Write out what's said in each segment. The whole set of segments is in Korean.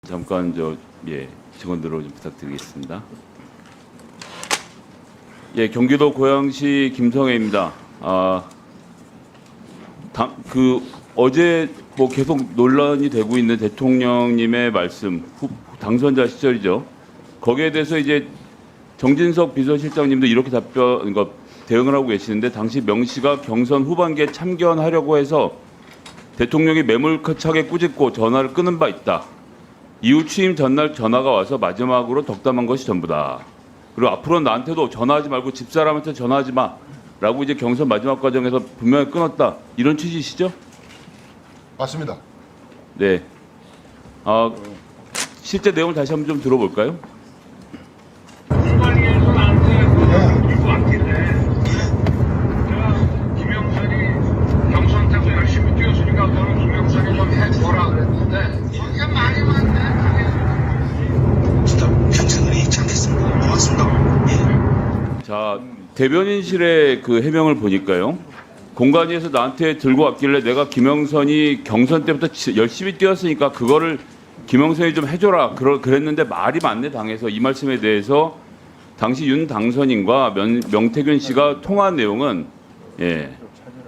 잠깐 직원들로 좀 부탁드리겠습니다. 경기도 고양시 김성애입니다. 어제 계속 논란이 되고 있는 대통령님의 말씀, 당선자 시절이죠. 거기에 대해서 이제 정진석 비서실장님도 이렇게 대응을 하고 계시는데, 당시 명 씨가 경선 후반기에 참견하려고 해서 대통령이 매몰차게 꾸짖고 전화를 끊은 바 있다. 이후 취임 전날 전화가 와서 마지막으로 덕담한 것이 전부다. 그리고 앞으로는 나한테도 전화하지 말고 집사람한테 전화하지 마. 라고 이제 경선 마지막 과정에서 분명히 끊었다. 이런 취지시죠? 맞습니다. 네. 실제 내용을 다시 한번 좀 들어볼까요? 후반기에서 나한테 그거 왔길래 제가 김영선이 경선 때도 열심히 뛰었으니까 너는 김영선이 좀 해줘라 그랬는데 거기가 많이 왔네. 경선을 입장했습니다. 고맙습니다. 자, 대변인실의 그 해명을 보니까요. 공관위에서 나한테 들고 왔길래 내가 김영선이 경선 때부터 열심히 뛰었으니까 그거를 김영선이 좀 해줘라 그랬는데 말이 많네 당에서. 이 말씀에 대해서 당시 윤 당선인과 명태균 씨가 통화한 내용은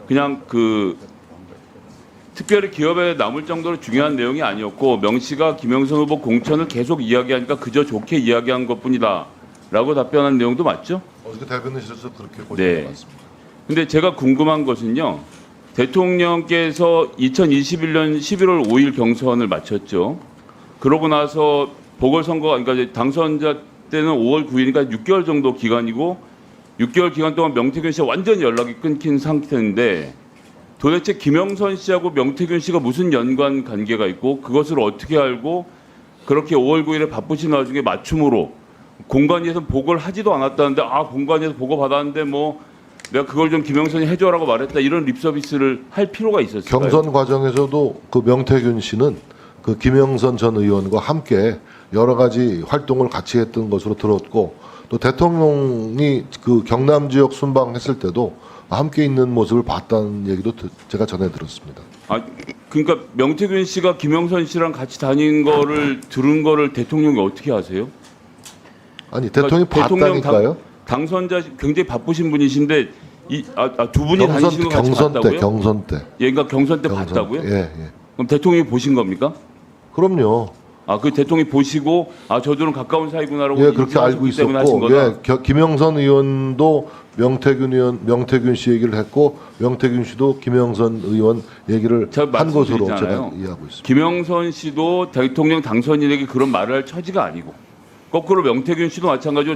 그냥 특별히 기업에 남을 정도로 중요한 내용이 아니었고, 명 씨가 김영선 후보 공천을 계속 이야기하니까 그저 좋게 이야기한 것뿐이다 라고 답변한 내용도 맞죠? 어저께 대변인실에서 그렇게 보신 네. 것 같습니다. 근데 제가 궁금한 것은요. 대통령께서 2021년 11월 5일 경선을 마쳤죠. 그러고 나서 보궐선거가, 그러니까 당선자 때는 5월 9일이니까 6개월 정도 기간이고, 6개월 기간 동안 명태균 씨와 완전히 연락이 끊긴 상태인데, 도대체 김영선 씨하고 명태균 씨가 무슨 연관 관계가 있고, 그것을 어떻게 알고 그렇게 5월 9일에 바쁘신 와중에 맞춤으로 공관위에서 보고를 하지도 않았다는데, 공관위에서 보고 받았는데 내가 그걸 좀 김영선이 해줘라고 말했다, 이런 립서비스를 할 필요가 있었을까요? 경선 과정에서도 그 명태균 씨는 그 김영선 전 의원과 함께 여러 가지 활동을 같이 했던 것으로 들었고, 또 대통령이 그 경남 지역 순방했을 때도 함께 있는 모습을 봤다는 얘기도 제가 전해 들었습니다. 그러니까 명태균 씨가 김영선 씨랑 같이 다닌 거를 들은 거를 대통령이 어떻게 아세요? 아니 대통령이 봤다니까요. 당선자 굉장히 바쁘신 분이신데 두 분이 다니신 거 같이 봤다고요? 경선 때. 그러니까 경선 때 봤다고요? 예. 그럼 대통령이 보신 겁니까? 그럼요. 그 대통령이 보시고 저들은 가까운 사이구나라고 그렇게 알고 있었고, 김영선 의원도 명태균 씨 얘기를 했고, 명태균 씨도 김영선 의원 얘기를 한 것으로 제가 이해하고 있습니다. 김영선 씨도 대통령 당선인에게 그런 말을 할 처지가 아니고, 거꾸로 명태균 씨도 마찬가지로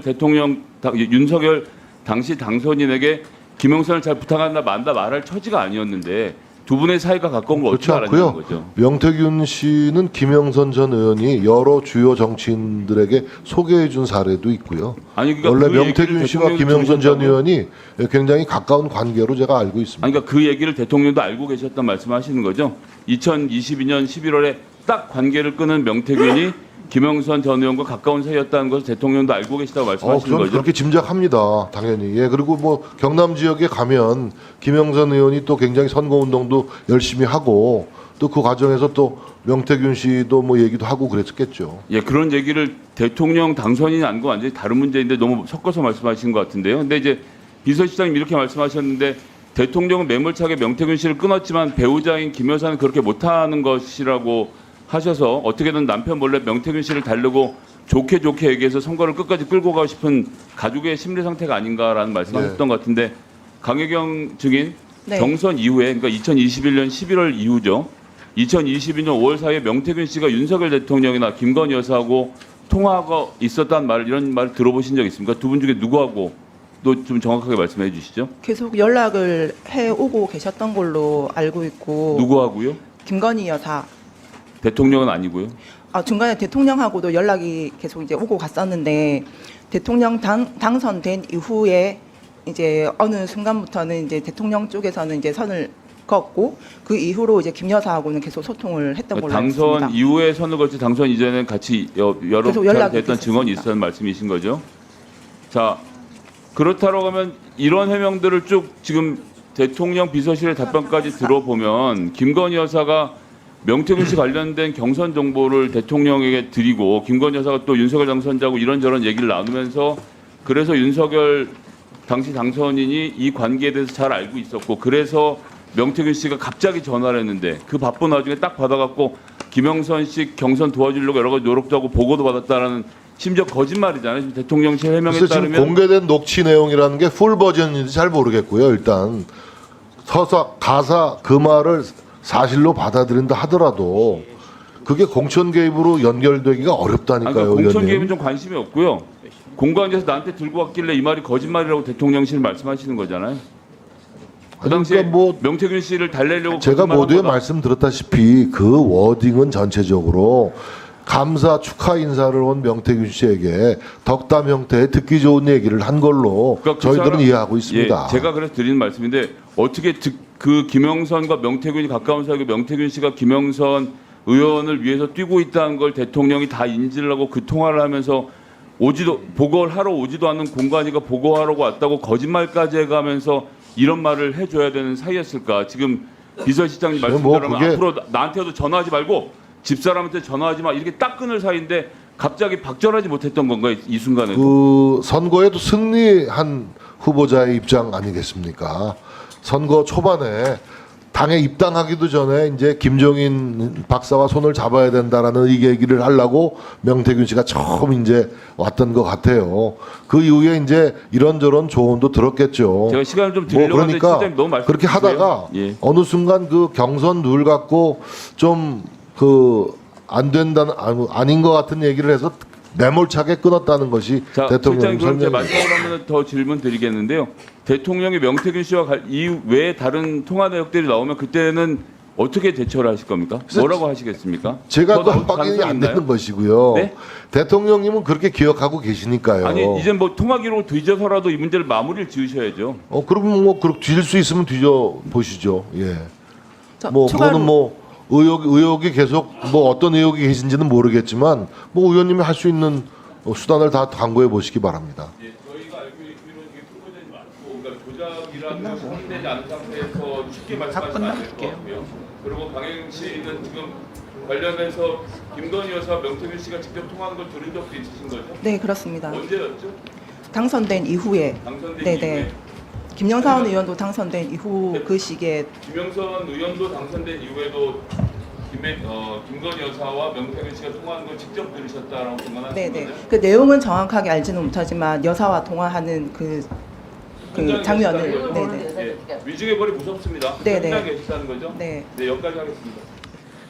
윤석열 당시 당선인에게 김영선을 잘 부탁한다 만다 말할 처지가 아니었는데, 두 분의 사이가 가까운 걸 어떻게 알았냐는 거죠. 명태균 씨는 김영선 전 의원이 여러 주요 정치인들에게 소개해 준 사례도 있고요. 그러니까 원래 명태균 씨와 김영선 전 의원이 굉장히 가까운 관계로 제가 알고 있습니다. 그러니까 그 얘기를 대통령도 알고 계셨단 말씀하시는 거죠. 2022년 11월에 딱 관계를 끊은 명태균이 김영선 전 의원과 가까운 사이였다는 것을 대통령도 알고 계시다고 말씀하시는 저는 거죠. 그렇게 짐작합니다. 당연히. 그리고 경남 지역에 가면 김영선 의원이 또 굉장히 선거운동도 열심히 하고, 또 그 과정에서 또 명태균 씨도 얘기도 하고 그랬겠죠. 그런 얘기를 대통령 당선인이 안 거 완전히 다른 문제인데 너무 섞어서 말씀하신 것 같은데요. 근데 이제 비서실장님 이렇게 말씀하셨는데, 대통령은 매몰차게 명태균 씨를 끊었지만 배우자인 김 여사는 그렇게 못하는 것이라고 하셔서 어떻게든 남편 몰래 명태균 씨를 달래고 좋게 얘기해서 선거를 끝까지 끌고 가고 싶은 가족의 심리 상태가 아닌가라는 말씀하셨던 것 같은데, 강혜경 증인, 경선 이후에, 그러니까 2021년 11월 이후죠. 2022년 5월 사이에 명태균 씨가 윤석열 대통령이나 김건희 여사하고 통화가 있었다는 이런 말을 들어보신 적 있습니까? 두 분 중에 누구하고 또 좀 정확하게 말씀해 주시죠. 계속 연락을 해오고 계셨던 걸로 알고 있고. 누구하고요? 김건희 여사. 대통령은 아니고요. 중간에 대통령하고도 연락이 계속 이제 오고 갔었는데, 대통령 당선된 이후에 이제 어느 순간부터는 이제 대통령 쪽에서는 이제 선을 그었고, 그 이후로 이제 김 여사하고는 계속 소통을 했던 걸로 알고 있습니다. 당선 이후에 선을 걸치 당선 이전에는 같이 여러 차례 됐던 증언이 있었던 말씀이신 거죠. 자, 그렇다고 하면 이런 해명들을 쭉 지금 대통령 비서실의 답변까지 들어보면 김건희 여사가 명태균 씨 관련된 경선 정보를 대통령에게 드리고 김건희 여사가 또 윤석열 당선자고 이런저런 얘기를 나누면서 그래서 윤석열 당시 당선인이 이 관계에 대해서 잘 알고 있었고 그래서 명태균 씨가 갑자기 전화를 했는데 그 바쁜 와중에 딱 받아갖고 김영선 씨 경선 도와주려고 여러 가지 노력도 하고 보고도 받았다라는 심지어 거짓말이잖아요. 지금 대통령실 해명에 그래서 지금 따르면 공개된 녹취 내용이라는 게 풀 버전인지 잘 모르겠고요. 일단 가사 그 말을 사실로 받아들인다 하더라도 그게 공천 개입으로 연결되기가 어렵다니까요. 그러니까 공천 의원님. 개입은 좀 관심이 없고요. 공관에서 나한테 들고 왔길래 이 말이 거짓말이라고 대통령실 말씀하시는 거잖아요. 그 당시에 그러니까 뭐 명태균 씨를 달래려고 제가 거짓말한 모두에 거다. 말씀드렸다시피 그 워딩은 전체적으로 감사 축하 인사를 온 명태균 씨에게 덕담 형태의 듣기 좋은 얘기를 한 걸로 그러니까 그 저희들은 사람- 이해하고 있습니다. 예, 제가 그래서 드리는 말씀인데 어떻게 그 김영선과 명태균이 가까운 사이고 명태균 씨가 김영선 의원을 위해서 뛰고 있다는 걸 대통령이 다 인지를 하고 그 통화를 하면서 오지도 보고를 하러 오지도 않는 공관위가 보고하라고 왔다고 거짓말까지 해가면서 이런 말을 해줘야 되는 사이였을까? 지금 비서실장님 뭐 말씀대로면 그게- 앞으로 나한테도 전화하지 말고 집사람한테 전화하지 마 이렇게 딱 끊을 사이인데 갑자기 박절하지 못했던 건가요? 이 순간에? 그 선거에도 승리한 후보자의 입장 아니겠습니까? 선거 초반에 당에 입당하기도 전에 이제 김종인 박사와 손을 잡아야 된다라는 이 얘기를 하려고 명태균 씨가 처음 이제 왔던 것 같아요. 그 이후에 이제 이런저런 조언도 들었겠죠. 제가 시간을 좀 뭐 드리려고 하는데 그러니까 실장님 너무 말씀 그렇게 하다가 예. 어느 순간 그 경선 룰 갖고 좀 안 된다는 아닌 것 같은 얘기를 해서 매몰차게 끊었다는 것이 자, 대통령 실장님 그럼 제가 설명입니다. 마지막으로 하면 더 질문 드리겠는데요. 대통령이 명태균 씨와 이외에 다른 통화 내역들이 나오면 그때는 어떻게 대처를 하실 겁니까? 뭐라고 하시겠습니까? 제가 더 또 나올 확인이 가능성이 안 있나요? 되는 것이고요. 네? 대통령님은 그렇게 기억하고 계시니까요. 아니 이제 뭐 통화 기록을 뒤져서라도 이 문제를 마무리를 지으셔야죠. 그러면 뭐 그렇게 뒤질 수 있으면 뒤져 보시죠. 예. 자, 뭐 추가로 그거는 뭐 의혹이 계속 뭐 어떤 의혹이 계신지는 모르겠지만 뭐 의원님이 할 수 있는 수단을 다 강구해 보시기 바랍니다. 예, 저희가 알고 있기로는 이게 프로젝트 많고 그러니까 조작이라는 것이 확인되지 않은 상태에서 쉽게 말씀하시면 안 될 것 같고요. 그리고 강행 씨는 지금 관련해서 김건희 여사 명태균 씨가 직접 통화한 걸 들은 적도 있으신 거죠? 네, 그렇습니다. 언제였죠? 당선된 이후에 당선된 네네. 이후에 김영선 의원도 당선된 이후 그 시기에 김영선 의원도 당선된 이후에도 김건희 여사와 명태균 씨가 통화한 걸 직접 들으셨다라고 생각하시는 네네. 거죠? 그 내용은 정확하게 알지는 못하지만 여사와 통화하는 그 현장에 장면을 계시다는 거죠? 네네. 예, 위증해버리 무섭습니다. 네네. 현장에 계시다는 거죠? 네. 네, 여기까지 하겠습니다.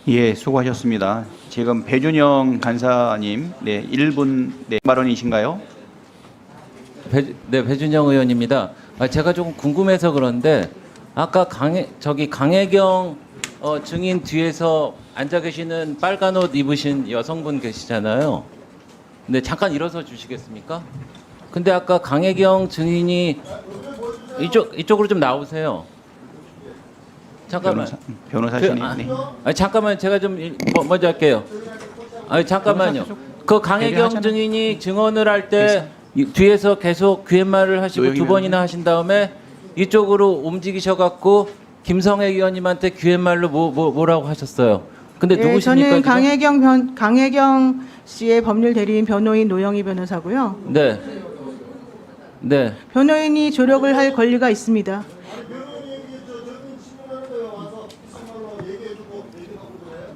예, 수고하셨습니다. 지금 배준영 간사님, 네, 1분 네, 발언이신가요? 네, 배준영 의원입니다. 제가 조금 궁금해서 그런데 아까 강혜경 증인 뒤에서 앉아 계시는 빨간 옷 입으신 여성분 계시잖아요. 근데 잠깐 일어서 주시겠습니까? 근데 아까 강혜경 증인이 이쪽으로 좀 나오세요. 잠깐만. 변호사시니. 네. 잠깐만 제가 좀 먼저 할게요. 잠깐만요. 그 강혜경 증인이 증언을 할 때 뒤에서 계속 귀옛말을 하시고 두 번이나 하신 다음에 이쪽으로 움직이셔 갖고 김성애 의원님한테 귀옛말로 뭐라고 하셨어요. 근데 예, 누구십니까? 저는 강혜경 씨의 법률 대리인 변호인 노영희 변호사고요. 네. 네. 변호인이 조력을 할 권리가 있습니다.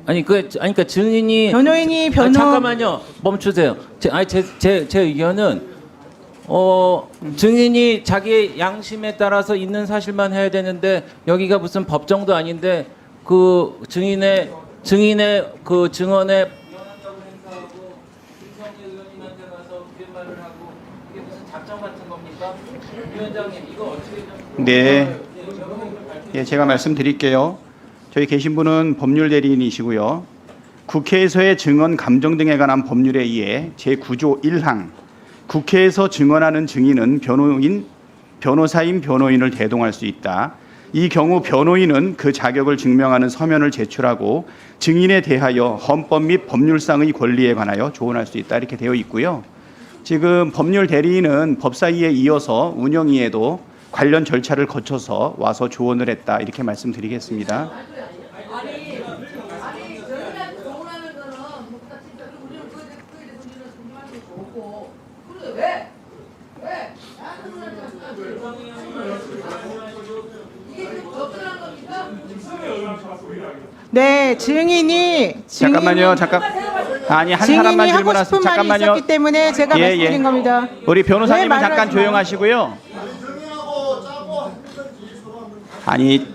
그러니까 증인이 변호인이 잠깐만요. 멈추세요. 제 의견은 증인이 자기 양심에 따라서 있는 사실만 해야 되는데 여기가 무슨 법정도 아닌데 그 증인의 그 증언에 의원님한테 가서 귀말을 하고 이게 무슨 작전 같은 겁니까? 위원장님 이거 어떻게 좀 네. 예, 제가 말씀드릴게요. 저희 계신 분은 법률 대리인이시고요. 국회에서의 증언 감정 등에 관한 법률에 의해 제9조 1항 국회에서 증언하는 증인은 변호사인 변호인을 대동할 수 있다. 이 경우 변호인은 그 자격을 증명하는 서면을 제출하고 증인에 대하여 헌법 및 법률상의 권리에 관하여 조언할 수 있다. 이렇게 되어 있고요. 지금 법률 대리인은 법사위에 이어서 운영위에도 관련 절차를 거쳐서 와서 조언을 했다. 이렇게 말씀드리겠습니다. 네, 증인이 잠깐만요. 아니 한 사람만 증인이 하고 질문하세요. 싶은 말이 잠깐만요. 있었기 때문에 제가 예, 말씀드린 예. 겁니다. 우리 왜 변호사님은 말을 잠깐 하지 마요? 조용하시고요. 아니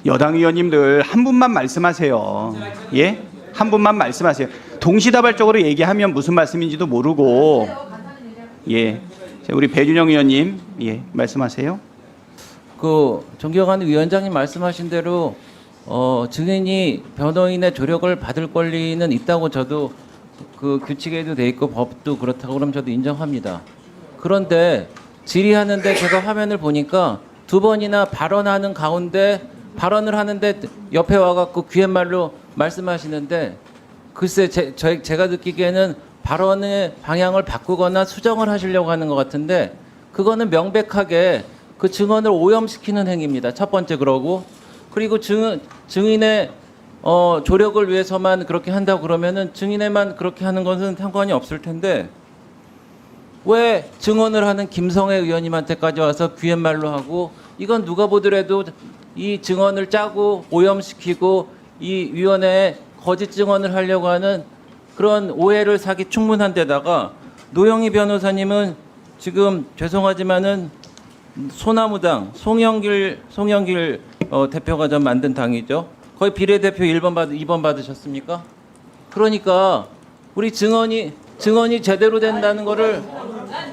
여당 의원님들 한 분만 말씀하세요. 예? 한 분만 말씀하세요. 동시다발적으로 얘기하면 무슨 말씀인지도 모르고. 예. 자, 우리 배준영 의원님, 예, 말씀하세요. 그 존경하는 위원장님 말씀하신 대로 증인이 변호인의 조력을 받을 권리는 있다고 저도 그 규칙에도 돼 있고 법도 그렇다고 그럼 저도 인정합니다. 그런데 질의하는데 제가 화면을 보니까 두 번이나 발언하는 가운데 발언을 하는데 옆에 와갖고 귀옛말로 말씀하시는데 글쎄 제가 느끼기에는 발언의 방향을 바꾸거나 수정을 하시려고 하는 것 같은데 그거는 명백하게 그 증언을 오염시키는 행위입니다. 첫 번째 그러고 그리고 증인의 조력을 위해서만 그렇게 한다고 그러면은 증인에만 그렇게 하는 것은 상관이 없을 텐데 왜 증언을 하는 김성애 의원님한테까지 와서 귀옛말로 하고 이건 누가 보더라도 이 증언을 짜고 오염시키고 이 위원회에 거짓 증언을 하려고 하는 그런 오해를 사기 충분한 데다가 노영희 변호사님은 지금 죄송하지만은 소나무당 송영길 대표가 좀 만든 당이죠. 거의 비례대표 2번 받으셨습니까? 그러니까 우리 증언이 제대로 된다는 거를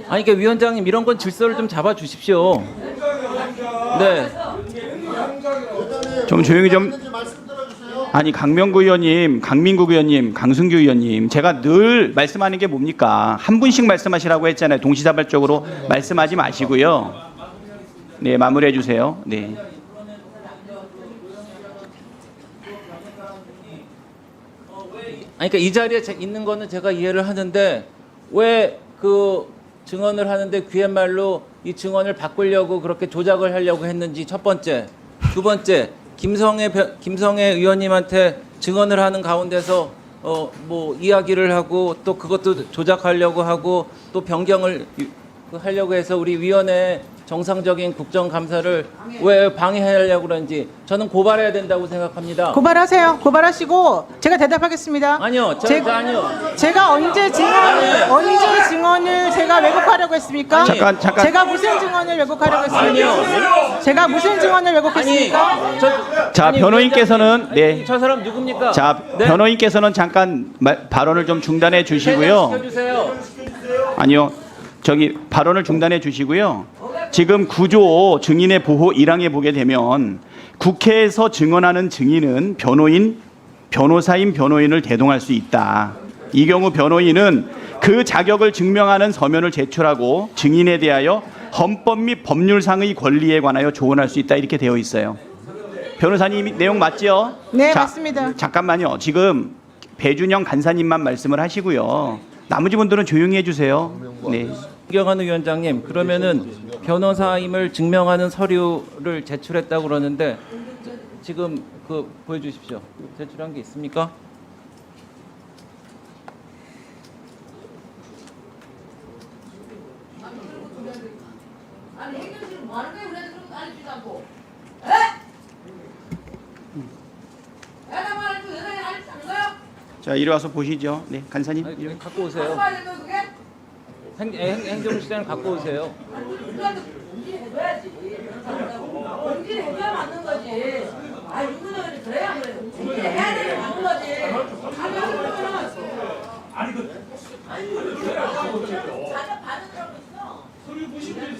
아니 그러니까 위원장님 이런 건 질서를 좀 잡아 주십시오. 네. 좀 조용히 좀. 아니 강명구 의원님, 강민국 의원님, 강승규 의원님, 제가 늘 말씀하는 게 뭡니까? 한 분씩 말씀하시라고 했잖아요. 동시다발적으로 말씀하지 마시고요. 네, 마무리해 주세요. 네. 아니 그러니까 이 자리에 있는 거는 제가 이해를 하는데 왜 그 증언을 하는데 귀옛말로 이 증언을 바꾸려고 그렇게 조작을 하려고 했는지 첫 번째, 두 번째 김성애 의원님한테 증언을 하는 가운데서 뭐 이야기를 하고 또 그것도 조작하려고 하고 또 변경을 하려고 해서 우리 위원회 정상적인 국정감사를 왜 방해하려고 그런지 저는 고발해야 된다고 생각합니다. 고발하세요. 고발하시고 제가 대답하겠습니다. 아니요, 아니요. 제가 언제 증언을 제가 왜곡하려고 했습니까? 아니, 잠깐. 제가 무슨 증언을 왜곡하려고 했습니까? 아니요. 제가 무슨 증언을 왜곡했습니까? 자, 변호인께서는 네. 저 사람 누굽니까? 자, 네? 변호인께서는 잠깐 발언을 좀 중단해 주시고요. 시켜주세요. 아니요. 저기 발언을 중단해 주시고요. 지금 9조 증인의 보호 1항에 보게 되면 국회에서 증언하는 증인은 변호사인 변호인을 대동할 수 있다. 이 경우 변호인은 그 자격을 증명하는 서면을 제출하고 증인에 대하여 헌법 및 법률상의 권리에 관하여 조언할 수 있다. 이렇게 되어 있어요. 변호사님 내용 맞죠? 네, 자, 맞습니다. 잠깐만요. 지금 배준영 간사님만 말씀을 하시고요. 나머지 분들은 조용히 해주세요. 네. 존경하는 위원장님, 그러면은 변호사임을 증명하는 서류를 제출했다고 그러는데 지금 그 보여주십시오. 제출한 게 있습니까? 아니 행정실은 뭐 하는 거야? 우리한테 그런 거 알려주지도 않고. 에? 여당 말하는 거 여당이 알려주지 않는 거야? 자, 이리 와서 보시죠. 네, 간사님. 아니, 이리 갖고 오세요. 뭐야 돼 그게? 행정실장 갖고 오세요. 우리한테 공지해줘야지. 공지해줘야 맞는 거지. 아 윤석열이 그래야 그래. 공지해야 되는 맞는 거지. 아니 자격 받으라고 있어.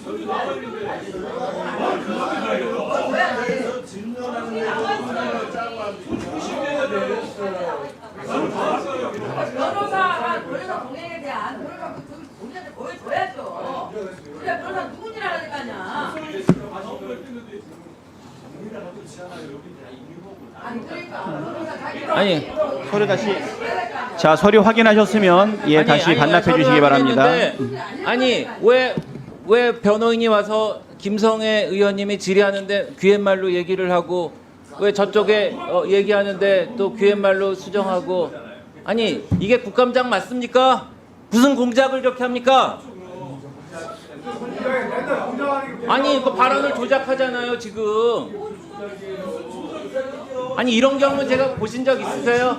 서류 나와 있는데. 변호사가 변호사 공약에 대한 변호사 본인한테 보여줘야죠. 우리가 변호사 누군지 알아야 될 거 아니야. 아니 그러니까 변호사 자기가 아니, 서류 다시. 자, 서류 확인하셨으면 예, 다시 반납해 주시기 서류 바랍니다. 확인했는데, 아니 왜 변호인이 와서 김성애 의원님이 질의하는데 귀옛말로 얘기를 하고 왜 저쪽에 얘기하는데 또 귀옛말로 수정하고 아니 이게 국감장 맞습니까? 무슨 공작을 이렇게 합니까? 아니 그 발언을 조작하잖아요 지금. 아니 이런 경우 제가 보신 적 있으세요?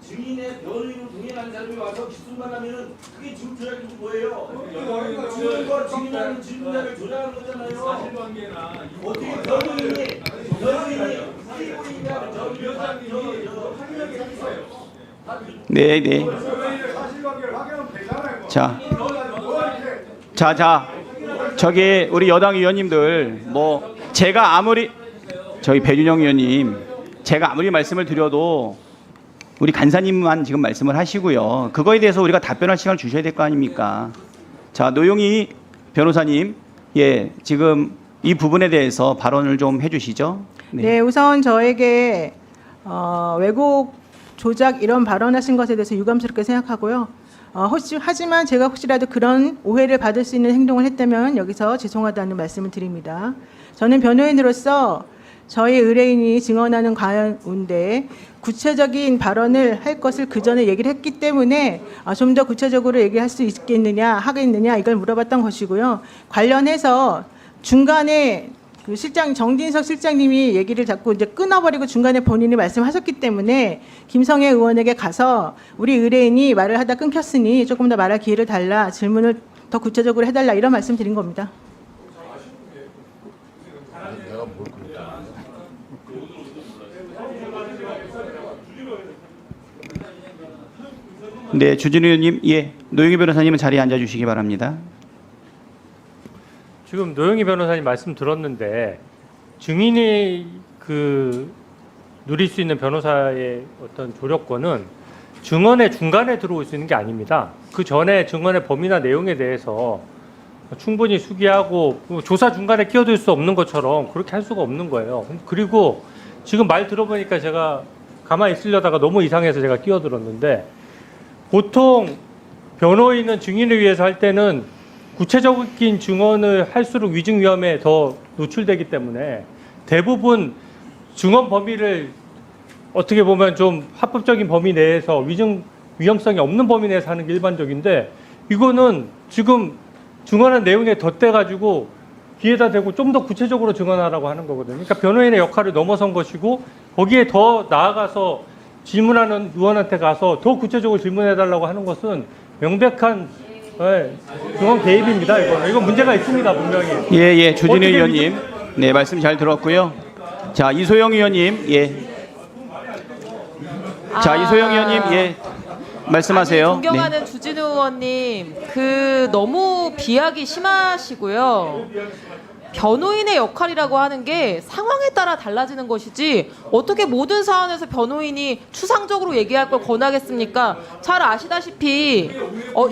증인의 변호인으로 동행하는 사람이 와서 기술만 그게 지금 조작이 뭐예요? 증인과 증인하는 질문자를 조작하는 거잖아요. 사실관계나 어떻게 변호인이 네, 네. 자, 저기 우리 여당 의원님들 뭐 제가 아무리 저희 배준영 의원님 제가 아무리 말씀을 드려도 우리 간사님만 지금 말씀을 하시고요. 그거에 대해서 우리가 답변할 시간을 주셔야 될 거 아닙니까? 자, 노영희 변호사님, 예, 지금 이 부분에 대해서 발언을 좀 해주시죠. 네, 우선 저에게 왜곡, 조작 이런 발언하신 것에 대해서 유감스럽게 생각하고요. 하지만 제가 혹시라도 그런 오해를 받을 수 있는 행동을 했다면 여기서 죄송하다는 말씀을 드립니다. 저는 변호인으로서 저희 의뢰인이 증언하는 가운데 구체적인 발언을 할 것을 그 전에 얘기를 했기 때문에 좀 더 구체적으로 얘기할 수 있겠느냐 하겠느냐 이걸 물어봤던 것이고요. 관련해서 중간에 그 정진석 실장님이 얘기를 자꾸 이제 끊어버리고 중간에 본인이 말씀하셨기 때문에 김성애 의원에게 가서 우리 의뢰인이 말을 하다 끊겼으니 조금 더 말할 기회를 달라, 질문을 더 구체적으로 해달라 이런 말씀 드린 겁니다. 네, 주진우 의원님, 예, 노영희 변호사님은 자리에 앉아주시기 바랍니다. 지금 노영희 변호사님 말씀 들었는데 증인이 누릴 수 있는 변호사의 어떤 조력권은 증언의 중간에 들어올 수 있는 게 아닙니다. 그 전에 증언의 범위나 내용에 대해서 충분히 수기하고 조사 중간에 끼어들 수 없는 것처럼 그렇게 할 수가 없는 거예요. 그리고 지금 말 들어보니까 제가 가만히 있으려다가 너무 이상해서 제가 끼어들었는데, 보통 변호인은 증인을 위해서 할 때는 구체적인 증언을 할수록 위증 위험에 더 노출되기 때문에 대부분 증언 범위를 어떻게 보면 좀 합법적인 범위 내에서 위증 위험성이 없는 범위 내에서 하는 게 일반적인데, 이거는 지금 증언한 내용에 덧대가지고 귀에다 대고 좀 더 구체적으로 증언하라고 하는 거거든요. 그러니까 변호인의 역할을 넘어선 것이고, 거기에 더 나아가서 질문하는 의원한테 가서 더 구체적으로 질문해달라고 하는 것은 명백한 증언 개입입니다. 이건 문제가 있습니다, 분명히. 예, 주진우 의원님, 네, 말씀 잘 들었고요. 자, 이소영 의원님, 예. 자, 이소영 의원님, 예. 말씀하세요. 아니, 존경하는 주진우 의원님, 너무 비하기 심하시고요. 변호인의 역할이라고 하는 게 상황에 따라 달라지는 것이지 어떻게 모든 사안에서 변호인이 추상적으로 얘기할 걸 권하겠습니까? 잘 아시다시피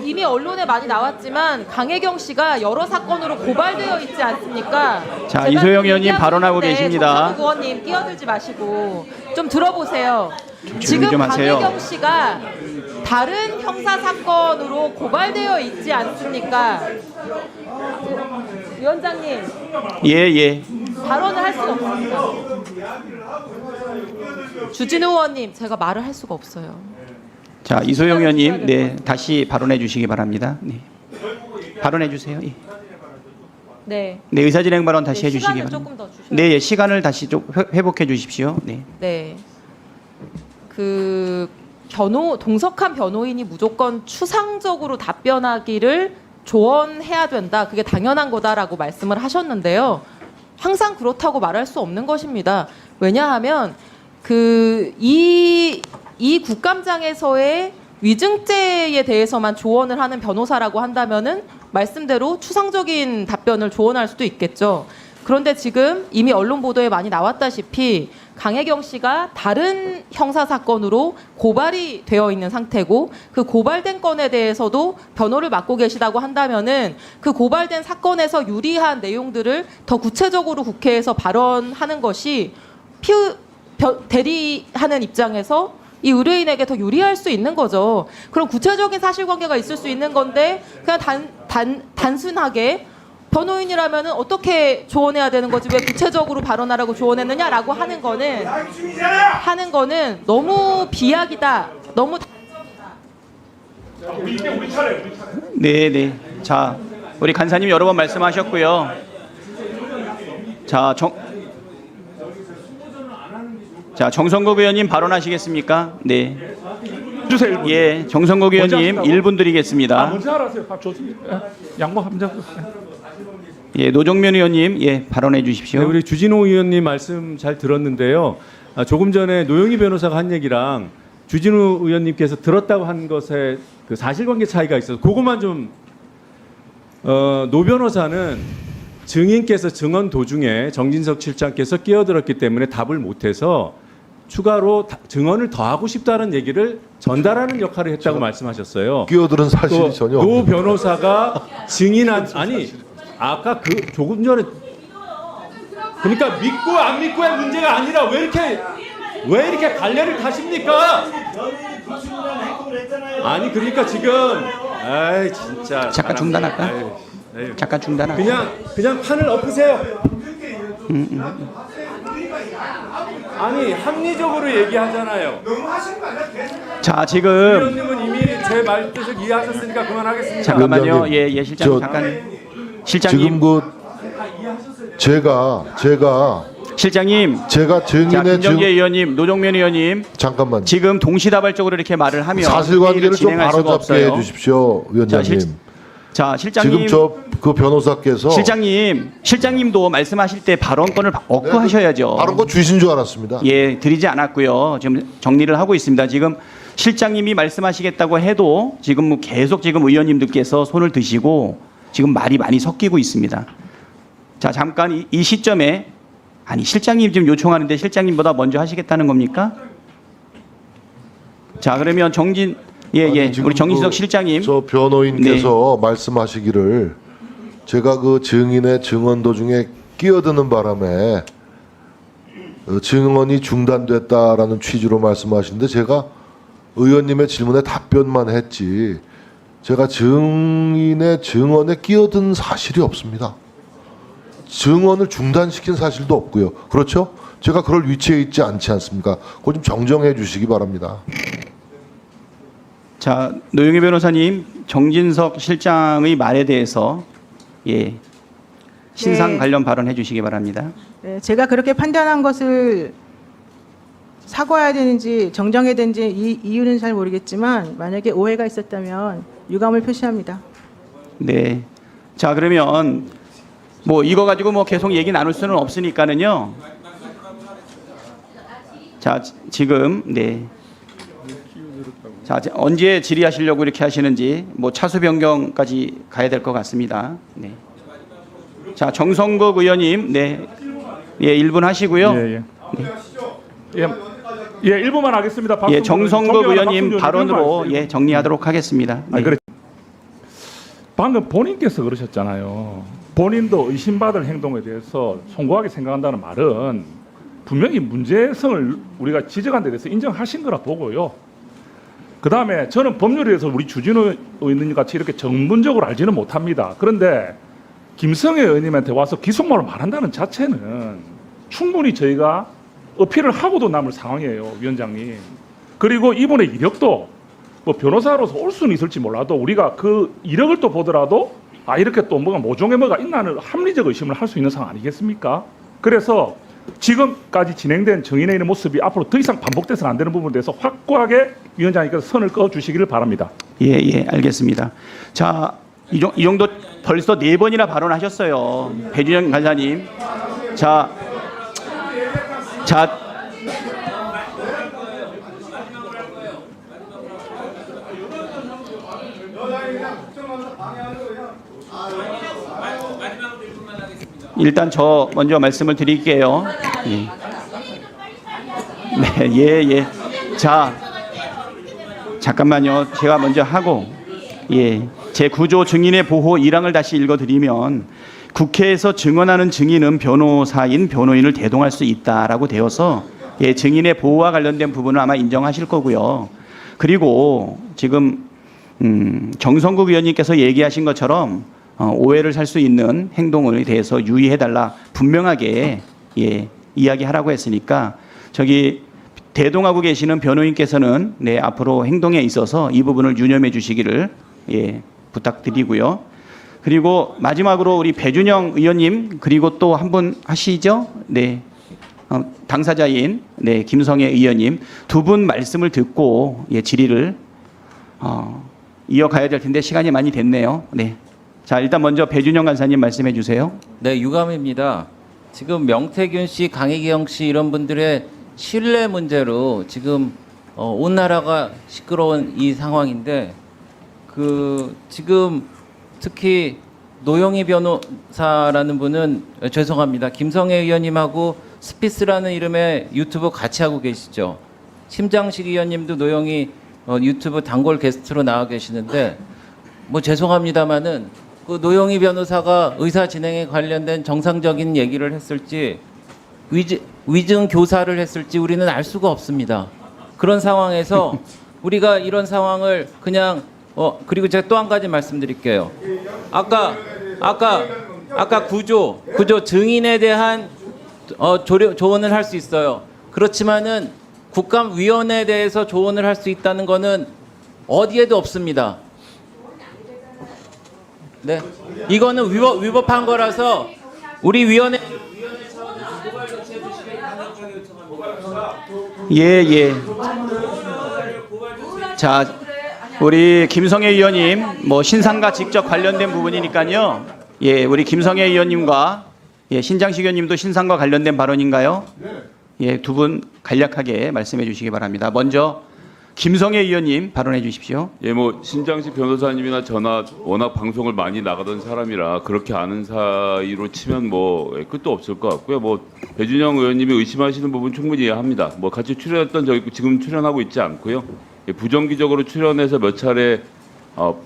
이미 언론에 많이 나왔지만 강혜경 씨가 여러 사건으로 고발되어 있지 않습니까? 자, 이소영 의원님 발언하고 계십니다. 의원님 끼어들지 마시고 좀 들어보세요. 조용히 지금 좀 하세요. 강혜경 씨가 다른 형사 사건으로 고발되어 있지 않습니까? 위원장님. 예. 발언을 할 수가 없습니다. 주진우 의원님, 제가 말을 할 수가 없어요. 자, 이소영 의원님, 네, 다시 발언해 주시기 바랍니다. 네. 발언해 주세요. 예. 네. 네, 의사진행 발언 다시 해주시기 시간을 바랍니다. 조금 더 주셔야 네, 시간을 다시 좀 회복해 주십시오. 네. 네. 동석한 변호인이 무조건 추상적으로 답변하기를 조언해야 된다. 그게 당연한 거다라고 말씀을 하셨는데요. 항상 그렇다고 말할 수 없는 것입니다. 왜냐하면 이 국감장에서의 위증죄에 대해서만 조언을 하는 변호사라고 한다면은 말씀대로 추상적인 답변을 조언할 수도 있겠죠. 그런데 지금 이미 언론 보도에 많이 나왔다시피 강혜경 씨가 다른 형사 사건으로 고발이 되어 있는 상태고, 그 고발된 건에 대해서도 변호를 맡고 계시다고 한다면은 그 고발된 사건에서 유리한 내용들을 더 구체적으로 국회에서 발언하는 것이 대리하는 입장에서 이 의뢰인에게 더 유리할 수 있는 거죠. 그럼 구체적인 사실관계가 있을 수 있는 건데 그냥 단순하게 변호인이라면 어떻게 조언해야 되는 거지, 왜 구체적으로 발언하라고 조언했느냐라고 하는 거는 너무 비약이다, 너무 단정이다. 네, 네. 자, 우리 간사님 여러 번 말씀하셨고요. 자, 정성국 의원님 발언하시겠습니까? 네. 주세요. 예, 정성국 의원님 1분 드리겠습니다. 먼저 알아서요. 좋습니다. 양보합니다. 예, 노정면 의원님 예, 발언해 주십시오. 네, 우리 주진호 의원님 말씀 잘 들었는데요. 조금 전에 노영희 변호사가 한 얘기랑 주진호 의원님께서 들었다고 한 것에 그 사실관계 차이가 있어서 그것만 좀 노 변호사는 증인께서 증언 도중에 정진석 실장께서 끼어들었기 때문에 답을 못해서 추가로 증언을 더 하고 싶다는 얘기를 전달하는 역할을 했다고 말씀하셨어요. 끼어들은 사실이 또 전혀 노 없는데. 변호사가 증인한 아니 아까 그 조금 전에 그러니까 믿고 안 믿고의 문제가 아니라 왜 이렇게 갈래를 타십니까? 아니 그러니까 지금 아이 진짜 잠깐 중단할까? 잠깐 중단할까? 그냥 판을 엎으세요. 아니 합리적으로 얘기하잖아요. 자, 지금 의원님은 이미 제 말 뜻을 이해하셨으니까 그만하겠습니다. 잠깐만요. 위원장님, 예, 예, 실장 잠깐. 실장님. 지금 그 제가 실장님. 제가 자, 증인의 김정재 의원님, 노정면 의원님. 잠깐만. 지금 동시다발적으로 이렇게 말을 하면 사실관계를 좀 진행할 수가 바로잡게 없어요. 해주십시오, 위원장님. 자, 실장님. 지금 그 변호사께서 실장님도 말씀하실 때 발언권을 얻고 네, 하셔야죠. 발언권 주신 줄 알았습니다. 예, 드리지 않았고요. 지금 정리를 하고 있습니다. 지금 실장님이 말씀하시겠다고 해도 지금 뭐 계속 지금 의원님들께서 손을 드시고 지금 말이 많이 섞이고 있습니다. 자, 잠깐 이 시점에 아니 실장님 지금 요청하는데 실장님보다 먼저 하시겠다는 겁니까? 자, 그러면 우리 정진석 실장님. 저 변호인께서 말씀하시기를 제가 그 증인의 증언 도중에 끼어드는 바람에 증언이 중단됐다라는 취지로 말씀하시는데 제가 의원님의 질문에 답변만 했지 제가 증인의 증언에 끼어든 사실이 없습니다. 증언을 중단시킨 사실도 없고요. 그렇죠? 제가 그럴 위치에 있지 않지 않습니까? 그거 좀 정정해 주시기 바랍니다. 자, 노영희 변호사님, 정진석 실장의 말에 대해서 신상 네. 관련 발언해 주시기 바랍니다. 네, 제가 그렇게 판단한 것을 사과해야 되는지 정정해야 되는지 이 이유는 잘 모르겠지만 만약에 오해가 있었다면 유감을 표시합니다. 네. 자, 그러면 뭐 이거 가지고 뭐 계속 얘기 나눌 수는 없으니까는요. 자, 지금 자, 언제 질의하시려고 이렇게 하시는지 뭐 차수 변경까지 가야 될 것 같습니다. 네. 자, 정성국 의원님, 예, 1분 하시고요. 예, 1분만 하겠습니다. 예, 정성국 의원님 발언으로 정리하도록 하겠습니다. 네. 그래. 방금 본인께서 그러셨잖아요. 본인도 의심받을 행동에 대해서 송구하게 생각한다는 말은 분명히 문제성을 우리가 지적한 데 대해서 인정하신 거라 보고요. 그 다음에 저는 법률에 대해서 우리 주진우 의원님 같이 이렇게 전문적으로 알지는 못합니다. 그런데 김성애 의원님한테 와서 기속말로 말한다는 자체는 충분히 저희가 어필을 하고도 남을 상황이에요, 위원장님. 그리고 이분의 이력도 뭐 변호사로서 올 수는 있을지 몰라도 우리가 그 이력을 또 보더라도 이렇게 또 뭐가 모종의 뭐가 있나 하는 합리적 의심을 할 수 있는 상황 아니겠습니까? 그래서 지금까지 진행된 정인의 모습이 앞으로 더 이상 반복돼서는 안 되는 부분에 대해서 확고하게 위원장님께서 선을 그어주시기를 바랍니다. 예, 알겠습니다. 자, 이 정도 벌써 4번이나 발언하셨어요. 배준영 간사님. 자, 일단 저 먼저 말씀을 드릴게요. 예. 자, 잠깐만요. 제가 먼저 하고 제9조 증인의 보호 1항을 다시 읽어드리면 국회에서 증언하는 증인은 변호사인 변호인을 대동할 수 있다라고 되어서 증인의 보호와 관련된 부분은 아마 인정하실 거고요. 그리고 지금 정성국 의원님께서 얘기하신 것처럼 오해를 살 수 있는 행동에 대해서 유의해달라 분명하게 이야기하라고 했으니까 저기 대동하고 계시는 변호인께서는 앞으로 행동에 있어서 이 부분을 유념해 주시기를 예, 부탁드리고요. 그리고 마지막으로 우리 배준영 의원님 그리고 또 한 분 하시죠. 네. 당사자인 네, 김성애 의원님 두 분 말씀을 듣고 예, 질의를 이어가야 될 텐데 시간이 많이 됐네요. 네. 자, 일단 먼저 배준영 간사님 말씀해 주세요. 네, 유감입니다. 지금 명태균 씨, 강혜경 씨 이런 분들의 신뢰 문제로 지금 온 나라가 시끄러운 이 상황인데 지금 특히 노영희 변호사라는 분은 죄송합니다. 김성애 의원님하고 스피스라는 이름의 유튜브 같이 하고 계시죠. 심장식 의원님도 노영희 유튜브 단골 게스트로 나와 계시는데 뭐 죄송합니다만은 그 노영희 변호사가 의사 진행에 관련된 정상적인 얘기를 했을지 위증 교사를 했을지 우리는 알 수가 없습니다. 그런 상황에서 우리가 이런 상황을 그냥 그리고 제가 또 한 가지 말씀드릴게요. 아까 구조 증인에 대한 조언을 할 수 있어요. 그렇지만은 국감위원회에 대해서 조언을 할 수 있다는 거는 어디에도 없습니다. 네, 이거는 위법한 거라서 우리 위원회 예. 자, 우리 김성애 의원님 뭐 신상과 직접 관련된 부분이니까요. 예, 우리 김성애 의원님과 예, 신장식 의원님도 신상과 관련된 발언인가요? 예, 두 분 간략하게 말씀해 주시기 바랍니다. 먼저 김성애 의원님 발언해 주십시오. 예, 뭐 신장식 변호사님이나 저나 워낙 방송을 많이 나가던 사람이라 그렇게 아는 사이로 치면 뭐 끝도 없을 것 같고요. 뭐 배준영 의원님이 의심하시는 부분 충분히 이해합니다. 뭐 같이 출연했던 저 있고 지금 출연하고 있지 않고요. 예, 부정기적으로 출연해서 몇 차례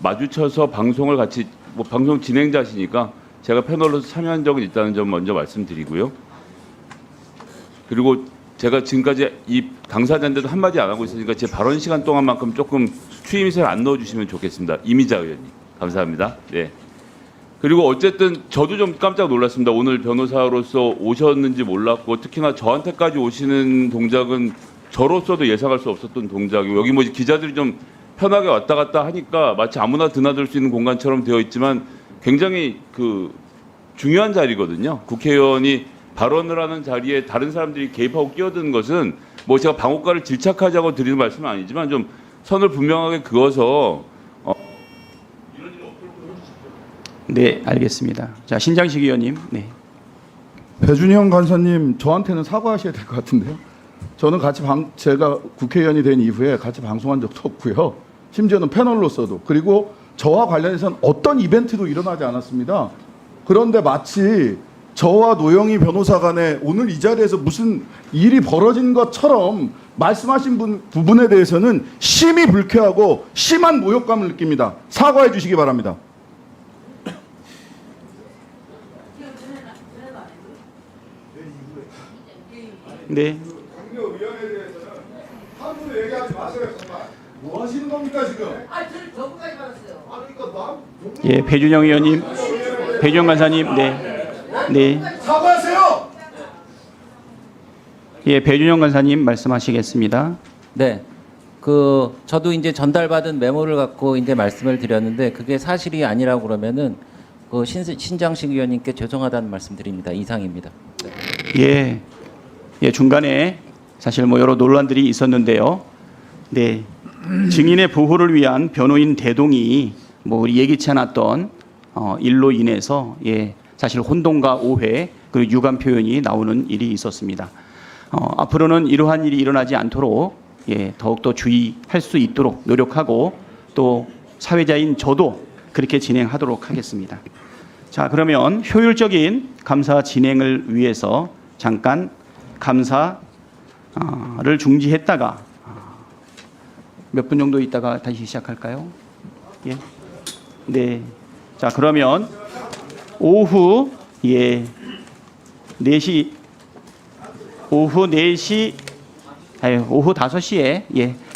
마주쳐서 방송을 같이 뭐 방송 진행자시니까 제가 패널로서 참여한 적은 있다는 점 먼저 말씀드리고요. 그리고 제가 지금까지 이 당사자인데도 한마디 안 하고 있으니까 제 발언 시간 동안만큼 조금 추임새를 안 넣어주시면 좋겠습니다. 이미자 의원님. 감사합니다. 네. 그리고 어쨌든 저도 좀 깜짝 놀랐습니다. 오늘 변호사로서 오셨는지 몰랐고 특히나 저한테까지 오시는 동작은 저로서도 예상할 수 없었던 동작이고 여기 뭐 기자들이 좀 편하게 왔다 갔다 하니까 마치 아무나 드나들 수 있는 공간처럼 되어 있지만 굉장히 중요한 자리거든요. 국회의원이 발언을 하는 자리에 다른 사람들이 개입하고 끼어드는 것은 뭐 제가 방어과를 질착하자고 드리는 말씀은 아니지만 좀 선을 분명하게 그어서 네, 알겠습니다. 자, 신장식 의원님. 네. 배준영 간사님 저한테는 사과하셔야 될 것 같은데요. 저는 제가 국회의원이 된 이후에 같이 방송한 적도 없고요. 심지어는 패널로서도 그리고 저와 관련해서는 어떤 이벤트도 일어나지 않았습니다. 그런데 마치 저와 노영희 변호사 간에 오늘 이 자리에서 무슨 일이 벌어진 것처럼 말씀하신 부분에 대해서는 심히 불쾌하고 심한 모욕감을 느낍니다. 사과해 주시기 바랍니다. 네. 함부로 얘기하지 마세요. 정말. 뭐 하시는 겁니까 지금? 저거까지 받았어요. 예, 배준영 의원님, 배준영 간사님, 네. 사과하세요. 예, 배준영 간사님 말씀하시겠습니다. 네. 저도 이제 전달받은 메모를 갖고 이제 말씀을 드렸는데 그게 사실이 아니라고 그러면은 신장식 의원님께 죄송하다는 말씀드립니다. 이상입니다. 예, 중간에 사실 뭐 여러 논란들이 있었는데요. 네, 증인의 보호를 위한 변호인 대동이 뭐 우리 예기치 않았던 일로 인해서 사실 혼동과 오해 그리고 유감 표현이 나오는 일이 있었습니다. 앞으로는 이러한 일이 일어나지 않도록 더욱더 주의할 수 있도록 노력하고 또 사회자인 저도 그렇게 진행하도록 하겠습니다. 자, 그러면 효율적인 감사 진행을 위해서 잠깐 감사를 중지했다가 몇 분 정도 있다가 다시 시작할까요? 예. 네. 자, 그러면 오후 4시 오후 5시에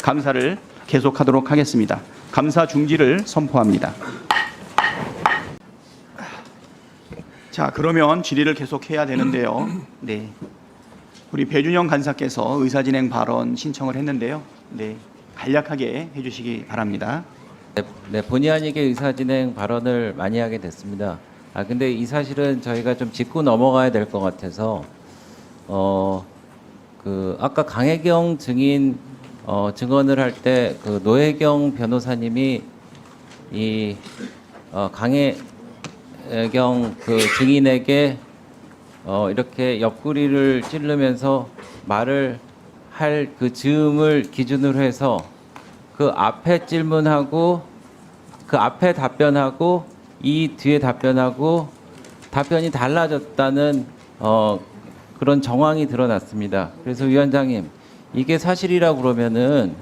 감사를 계속하도록 하겠습니다. 감사 중지를 선포합니다. 자, 그러면 질의를 계속해야 되는데요. 네. 우리 배준영 간사께서 의사진행 발언 신청을 했는데요. 네. 간략하게 해주시기 바랍니다. 네, 본의 아니게 의사진행 발언을 많이 하게 됐습니다. 근데 이 사실은 저희가 좀 짚고 넘어가야 될 것 같아서 아까 강혜경 증인 증언을 할 때 그 노혜경 변호사님이 이 강혜경 그 증인에게 이렇게 옆구리를 찌르면서 말을 할 그 즈음을 기준으로 해서 그 앞에 질문하고 그 앞에 답변하고 이 뒤에 답변하고 답변이 달라졌다는 그런 정황이 드러났습니다. 그래서 위원장님, 이게 사실이라고 그러면은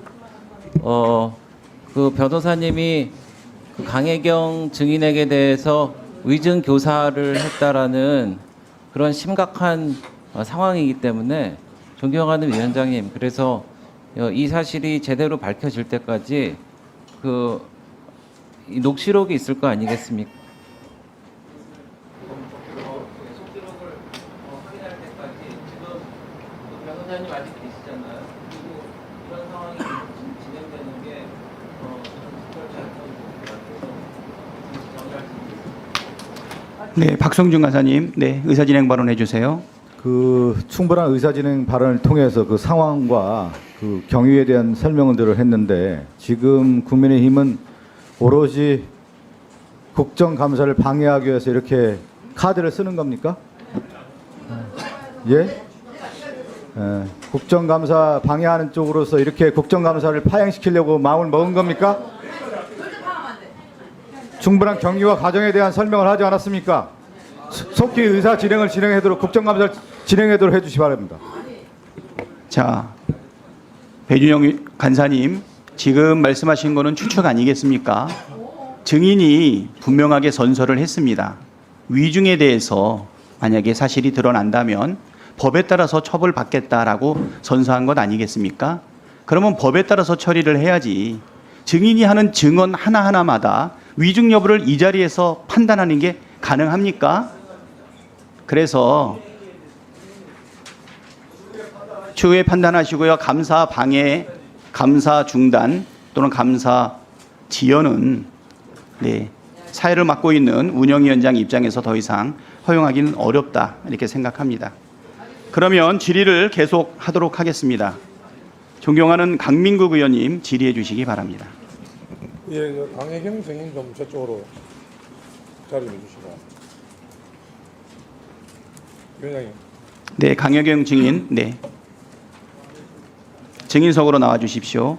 그 변호사님이 그 강혜경 증인에게 대해서 위증 교사를 했다라는 그런 심각한 상황이기 때문에 존경하는 위원장님, 그래서 이 사실이 제대로 밝혀질 때까지 이 녹취록이 있을 거 아니겠습니까? 녹취록을 확인할 때까지 지금 변호사님 아직 계시잖아요. 그리고 이런 상황이 지금 진행되는 게 적절치 않다고 네, 박성준 간사님, 네, 의사진행 발언해 주세요. 충분한 의사진행 발언을 통해서 그 상황과 그 경위에 대한 설명들을 했는데, 지금 국민의힘은 오로지 국정감사를 방해하기 위해서 이렇게 카드를 쓰는 겁니까? 예? 국정감사 방해하는 쪽으로서 이렇게 국정감사를 파행시키려고 마음을 먹은 겁니까? 충분한 경위와 과정에 대한 설명을 하지 않았습니까? 속히 의사 진행을 진행하도록, 국정감사를 진행하도록 해주시 기 바랍니다. 자, 배준영 간사님, 지금 말씀하신 거는 추측 아니겠습니까? 증인이 분명하게 선서를 했습니다. 위중에 대해서 만약에 사실이 드러난다면 법에 따라서 처벌받겠다라고 선서한 것 아니겠습니까? 그러면 법에 따라서 처리를 해야지, 증인이 하는 증언 하나하나마다 위중 여부를 이 자리에서 판단하는 게 가능합니까? 그래서 추후에 판단하시고요. 감사 방해, 감사 중단 또는 감사 지연은 사회를 맡고 있는 운영위원장 입장에서 더 이상 허용하기는 어렵다, 이렇게 생각합니다. 그러면 질의를 계속하도록 하겠습니다. 존경하는 강민국 의원님, 질의해 주시기 바랍니다. 예, 강혜경 증인 좀 저쪽으로 자리 좀 해주시고. 위원장님. 네, 강혜경 증인, 네. 증인석으로 나와 주십시오.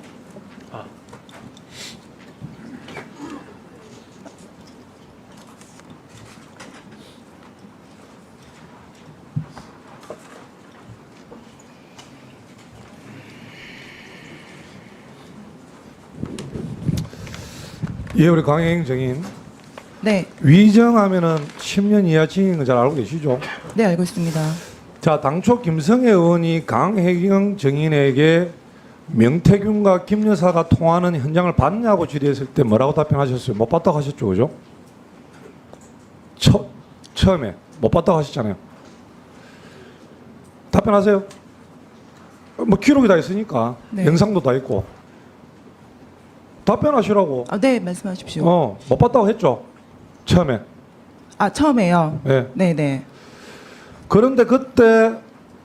예, 우리 강혜경 증인. 네, 위정하면은 10년 이하 징역인 거 잘 알고 계시죠? 네 알고 있습니다. 자, 당초 김성애 의원이 강혜경 증인에게 명태균과 김 여사가 통화하는 현장을 봤냐고 질의했을 때 뭐라고 답변하셨어요? 못 봤다고 하셨죠, 그죠? 처음에 못 봤다고 하셨잖아요. 답변하세요. 뭐 기록이 다 있으니까, 네. 영상도 다 있고. 답변하시라고. 네, 말씀하십시오. 못 봤다고 했죠, 처음에. 처음에요. 네. 네. 그런데 그때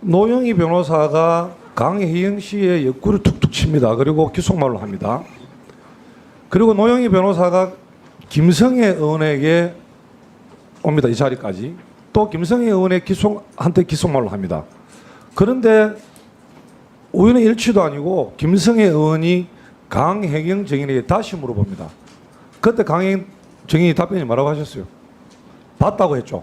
노영희 변호사가 강혜경 씨의 옆구리를 툭툭 칩니다. 그리고 귓속말로 합니다. 그리고 노영희 변호사가 김성애 의원에게 옵니다. 이 자리까지. 또 김성애 의원의 한테 귓속말로 합니다. 그런데 우연의 일치도 아니고 김성애 의원이 강혜경 증인에게 다시 물어봅니다. 그때 강혜경 증인이 답변이 뭐라고 하셨어요? 봤다고 했죠.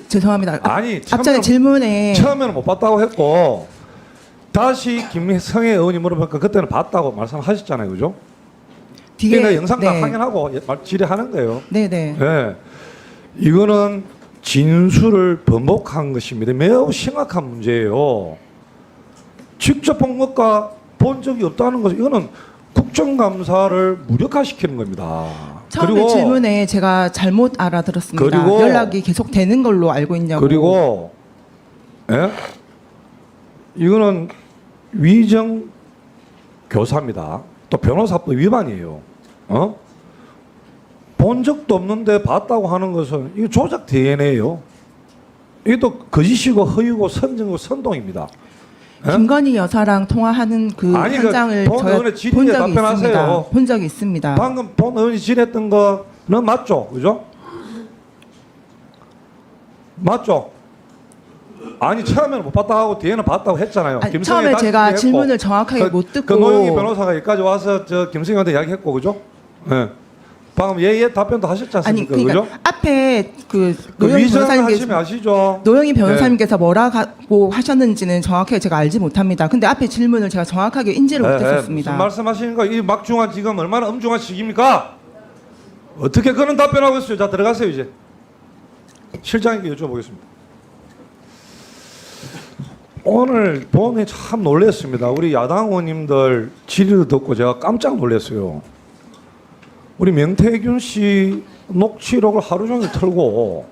죄송합니다. 아니, 앞전에 질문에 처음에는 못 봤다고 했고 다시 김성애 의원이 물어보니까 그때는 봤다고 말씀하셨잖아요, 그죠? 뒤에 그러니까 영상 다 네. 확인하고 질의하는 거예요. 네네. 네. 이거는 진술을 번복한 것입니다. 매우 심각한 문제예요. 직접 본 것과 본 적이 없다는 것은 이거는 국정감사를 무력화시키는 겁니다. 처음에 그리고 질문에 제가 잘못 알아들었습니다. 그리고 연락이 계속 되는 걸로 알고 있냐고. 그리고 이거는 위정 교사입니다. 또 변호사법 위반이에요. 본 적도 없는데 봤다고 하는 것은 이거 조작 DNA예요. 이게 또 거짓이고 허위고 선정고 선동입니다. 김건희 여사랑 통화하는 그 아니, 현장을 본 저희가 의원의 본 질의에 적이 있습니다. 답변하세요. 본 적이 있습니다. 방금 본 의원이 질했던 거는 맞죠? 그죠? 맞죠? 아니 처음에는 못 봤다고 하고 뒤에는 봤다고 했잖아요. 아니, 김성애 처음에 다시 제가 얘기했고. 질문을 정확하게 못 듣고 그 노영희 변호사가 여기까지 와서 저 김성애한테 이야기했고 그죠? 예. 방금 예예 답변도 하셨지 아니 않습니까? 그러니까 그죠? 앞에 그 그 노영희 위선하시면 변호사님께서 아시죠? 노영희 변호사님께서 뭐라고 하셨는지는 정확하게 제가 알지 못합니다. 근데 앞에 질문을 제가 정확하게 인지를 못했었습니다. 무슨 말씀하시는 거? 이 막중한 지금 얼마나 엄중한 시기입니까? 어떻게 그런 답변하고 있어요? 자 들어가세요 이제. 실장님께 여쭤보겠습니다. 오늘 본에 참 놀랐습니다. 우리 야당 의원님들 질의를 듣고 제가 깜짝 놀랐어요. 우리 명태균 씨 녹취록을 하루 종일 틀고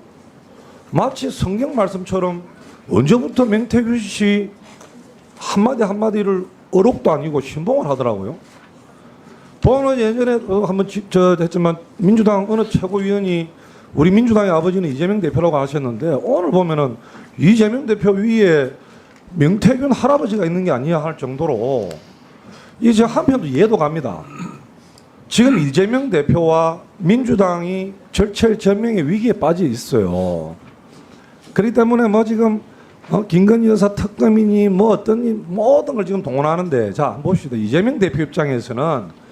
마치 성경 말씀처럼 언제부터 명태균 씨 한마디 한마디를 어록도 아니고 신봉을 하더라고요. 본은 예전에 한번 했지만 민주당 어느 최고위원이 우리 민주당의 아버지는 이재명 대표라고 하셨는데 오늘 보면은 이재명 대표 위에 명태균 할아버지가 있는 게 아니야 할 정도로 이제 한편도 이해도 갑니다. 지금 이재명 대표와 민주당이 절체절명의 위기에 빠져 있어요. 그렇기 때문에 뭐 지금 김건희 여사 특검이니 뭐 어떤 모든 걸 지금 동원하는데 자 봅시다. 이재명 대표 입장에서는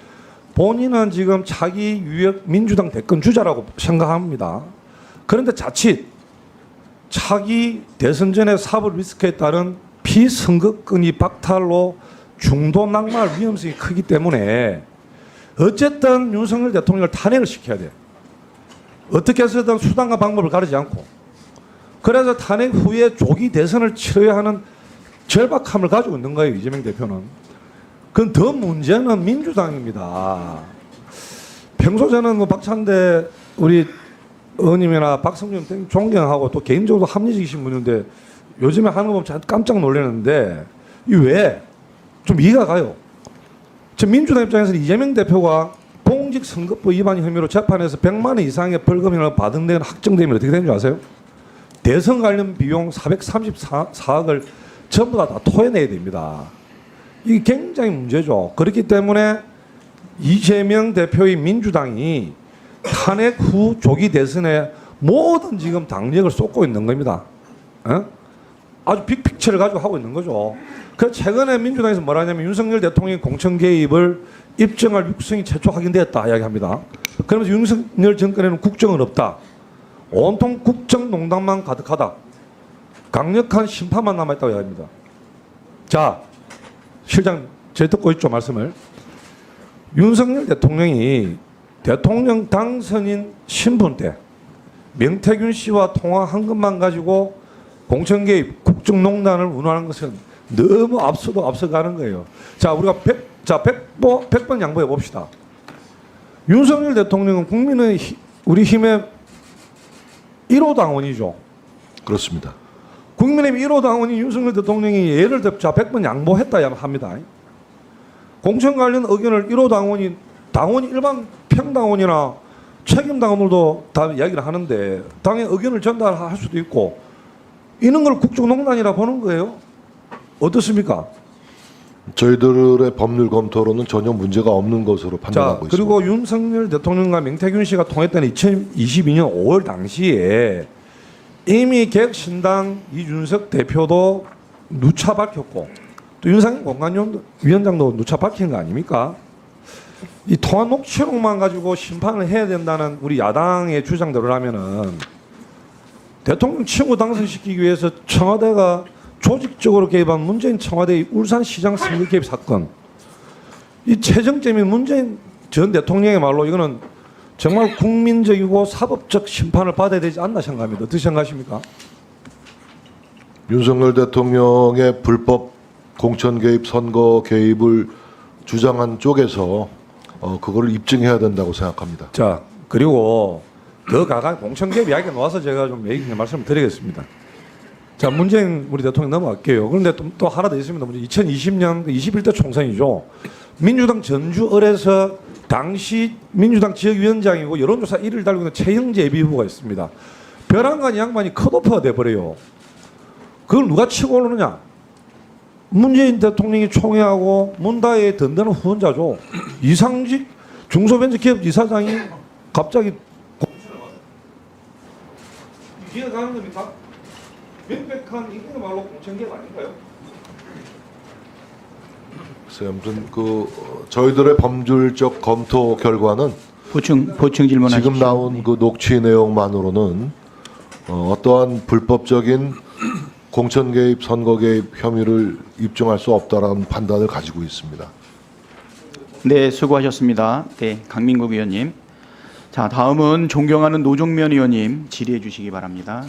본인은 지금 차기 유력 민주당 대권 주자라고 생각합니다. 그런데 자칫 차기 대선 전에 사법 리스크에 따른 피선거권이 박탈로 중도 낙마할 위험성이 크기 때문에 어쨌든 윤석열 대통령을 탄핵을 시켜야 돼. 어떻게 해서든 수단과 방법을 가리지 않고. 그래서 탄핵 후에 조기 대선을 치러야 하는 절박함을 가지고 있는 거예요. 이재명 대표는. 그건 더 문제는 민주당입니다. 평소 저는 뭐 박찬대 우리 의원님이나 박성준 등 존경하고 또 개인적으로 합리적이신 분인데 요즘에 하는 거 보면 참 깜짝 놀라는데 이 왜? 좀 이해가 가요. 저 민주당 입장에서는 이재명 대표가 공직선거법 위반 혐의로 재판에서 100만 원 이상의 벌금을 받은 데는 확정되면 어떻게 되는 줄 아세요? 대선 관련 비용 434억을 전부 다 토해내야 됩니다. 이게 굉장히 문제죠. 그렇기 때문에 이재명 대표의 민주당이 탄핵 후 조기 대선에 모든 지금 당력을 쏟고 있는 겁니다. 아주 빅픽처를 가지고 하고 있는 거죠. 그 최근에 민주당에서 뭐라냐면 윤석열 대통령의 공천 개입을 입증할 육성이 최초 확인되었다 이야기합니다. 그러면서 윤석열 정권에는 국정은 없다. 온통 국정농단만 가득하다. 강력한 심판만 남아있다고 이야기합니다. 자, 실장 제 듣고 있죠 말씀을. 윤석열 대통령이 대통령 당선인 신분 때 명태균 씨와 통화한 것만 가지고 공천 개입, 국정농단을 운운하는 것은 너무 앞서가는 거예요. 자, 우리가 100번 양보해 봅시다. 윤석열 대통령은 국민의 우리 힘의 1호 당원이죠. 그렇습니다. 국민의힘 1호 당원이 윤석열 대통령이 예를 들어 100번 양보했다 합니다. 공천 관련 의견을 1호 당원이 일반 평당원이나 책임당원들도 다 이야기를 하는데 당의 의견을 전달할 수도 있고 이런 걸 국정농단이라 보는 거예요. 어떻습니까? 저희들의 법률 검토로는 전혀 문제가 없는 것으로 판단하고 있습니다. 그리고 윤석열 대통령과 명태균 씨가 통했던 2022년 5월 당시에 이미 개혁신당 이준석 대표도 누차 밝혔고 또 윤상현 공관위원장도 누차 밝힌 거 아닙니까? 이 통화 녹취록만 가지고 심판을 해야 된다는 우리 야당의 주장대로라면은 대통령 친구 당선시키기 위해서 청와대가 조직적으로 개입한 문재인 청와대의 울산시장 선거 개입 사건, 이 최정점인 문재인 전 대통령의 말로 이거는 정말 국민적이고 사법적 심판을 받아야 되지 않나 생각합니다. 어떻게 생각하십니까? 윤석열 대통령의 불법 공천 개입, 선거 개입을 주장한 쪽에서 그거를 입증해야 된다고 생각합니다. 자, 그리고 더 가까이 공천 개입 이야기가 나와서 제가 좀 말씀을 드리겠습니다. 자, 문재인 우리 대통령 넘어갈게요. 그런데 또 하나 더 있습니다. 2020년 21대 총선이죠. 민주당 전주을에서 당시 민주당 지역위원장이고 여론조사 1위를 달고 있는 최영재 예비후보가 있습니다. 벼랑간 양반이 컷오프가 돼버려요. 그걸 누가 치고 오르느냐? 문재인 대통령이 총회하고 문다의 든든한 후원자죠. 이상직 중소벤처기업 이사장이 갑자기 이해 가는 겁니까? 명백한 이거야말로 공천개혁 아닌가요? 글쎄요, 아무튼 저희들의 법률적 검토 결과는 보충 질문하십시오. 지금 나온 그 녹취 내용만으로는 어떠한 불법적인 공천 개입, 선거 개입 혐의를 입증할 수 없다라는 판단을 가지고 있습니다. 네, 수고하셨습니다. 네, 강민국 의원님. 자, 다음은 존경하는 노종면 의원님 질의해 주시기 바랍니다.